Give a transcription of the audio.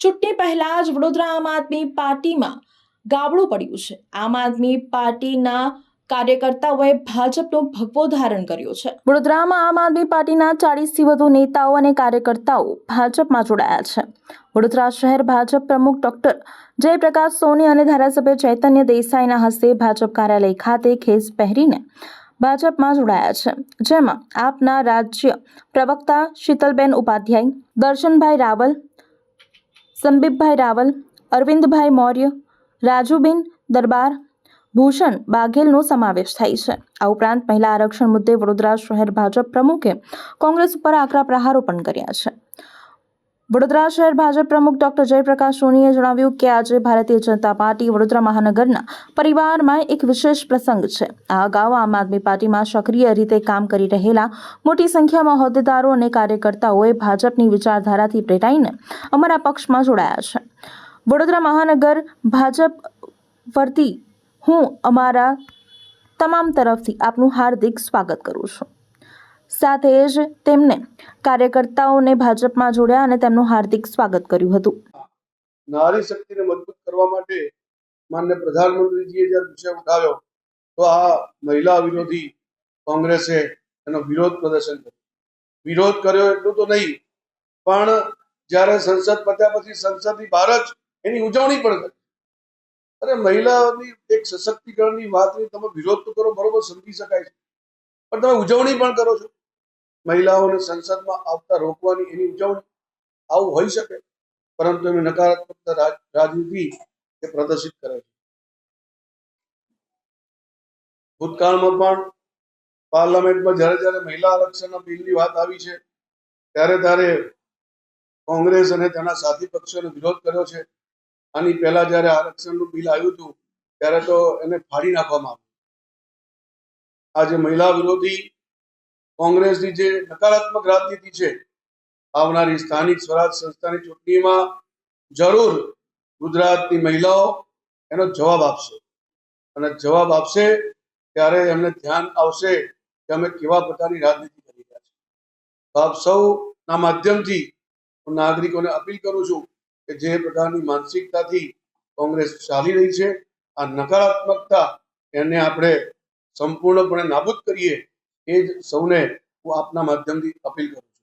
ચૂંટણી પહેલા જ વડોદરા આમ આદમી પાર્ટીમાં ગાબડું પડ્યું છે। આમ આદમી પાર્ટીના કાર્યકર્તાઓએ ભાજપનો ભગવો ધારણ કર્યો છે। વડોદરામાં આમ આદમી પાર્ટીના 40થી વધુ નેતાઓ અને કાર્યકર્તાઓ ભાજપમાં જોડાયા છે। વડોદરા શહેર ભાજપ પ્રમુખ ડોક્ટર જયપ્રકાશ સોની અને ધારાસભ્ય ચૈતન્ય દેસાઈના હસ્તે ભાજપ કાર્યાલય ખાતે ખેસ પહેરીને ભાજપમાં જોડાયા છે, જેમાં આપના રાજ્ય પ્રવક્તા શીતલબેન ઉપાધ્યાય, દર્શનભાઈ રાવલ, સંબીપભાઈ રાવલ, અરવિંદભાઈ મૌર્ય, રાજુબેન દરબાર, ભૂષણ બાઘેલનો સમાવેશ થાય છે। આ ઉપરાંત મહિલા આરક્ષણ મુદ્દે વડોદરા શહેર ભાજપ પ્રમુખે કોંગ્રેસ ઉપર આકરા પ્રહારો પણ કર્યા છે। વડોદરા શહેર ભાજપ પ્રમુખ ડોક્ટર જયપ્રકાશ સોનીએ જણાવ્યું કે આજે ભારતીય જનતા પાર્ટી વડોદરા મહાનગરના પરિવારમાં એક વિશેષ પ્રસંગ છે। આ અગાઉ આમ આદમી પાર્ટીમાં સક્રિય રીતે કામ કરી રહેલા મોટી સંખ્યામાં હોદ્દેદારો અને કાર્યકર્તાઓએ ભાજપની વિચારધારાથી પ્રેરાઈને અમારા પક્ષમાં જોડાયા છે। વડોદરા મહાનગર ભાજપ વતી હું અમારા તમામ તરફથી આપનું હાર્દિક સ્વાગત કરું છું। સાથે જ તેમને કાર્યકર્તાઓને ભાજપમાં જોડ્યા અને તેમનું હાર્દિક સ્વાગત કર્યું હતું। નારી શક્તિને મજબૂત કરવા માટે માનનીય પ્રધાનમંત્રીજીએ જ્યારે વિષય ઉઠાવ્યો તો આ મહિલા વિરોધી કોંગ્રેસે એનો વિરોધ પ્રદર્શન કર્યું। વિરોધ કર્યો એટલું તો નહીં, પણ જ્યારે સંસદ પત્યા પછી સંસદની બહાર જ એની ઉજવણી પણ કરી। અરે મહિલાઓની એક સશક્તિકરણની વાતની તમે વિરોધ તો કરો, બરોબર, સમજી શકાય છે, પણ તમે ઉજવણી પણ કરો છો। મહિલાઓને સંસદમાં આવતા રોકવાની એની ઉજવણી, આવું હોઈ શકે, પરંતુ એની નકારાત્મક રાજનીતિ એ પ્રદર્શિત કરે છે। ભૂતકાળમાં પણ પાર્લામેન્ટમાં જ્યારે જ્યારે મહિલા આરક્ષણના બિલની વાત આવી છે ત્યારે કોંગ્રેસ અને તેના સાથી પક્ષોને વિરોધ કર્યો છે। આની પહેલા જ્યારે આરક્ષણનું બિલ આવ્યું હતું ત્યારે તો એને ફાડી નાખવામાં આવ્યું। આજે મહિલા વિરોધી કોંગ્રેસની જે નકારાત્મક રાજનીતિ છે, આવનારી સ્થાનિક સ્વરાજ સંસ્થાની ચૂંટણીમાં જરૂર ગુજરાતની મહિલાઓ એનો જવાબ આપશે, અને જવાબ આપશે ત્યારે એમને ધ્યાન આવશે કે અમે કેવા પ્રકારની રાજનીતિ કરી રહ્યા છીએ। તો આપ સૌના માધ્યમથી હું નાગરિકોને અપીલ કરું છું કે જે પ્રકારની માનસિકતાથી કોંગ્રેસ ચાલી રહી છે, આ નકારાત્મકતા એને આપણે સંપૂર્ણપણે નાબૂદ કરીએ, એ જ સૌને હું આપના માધ્યમથી અપીલ કરું છું।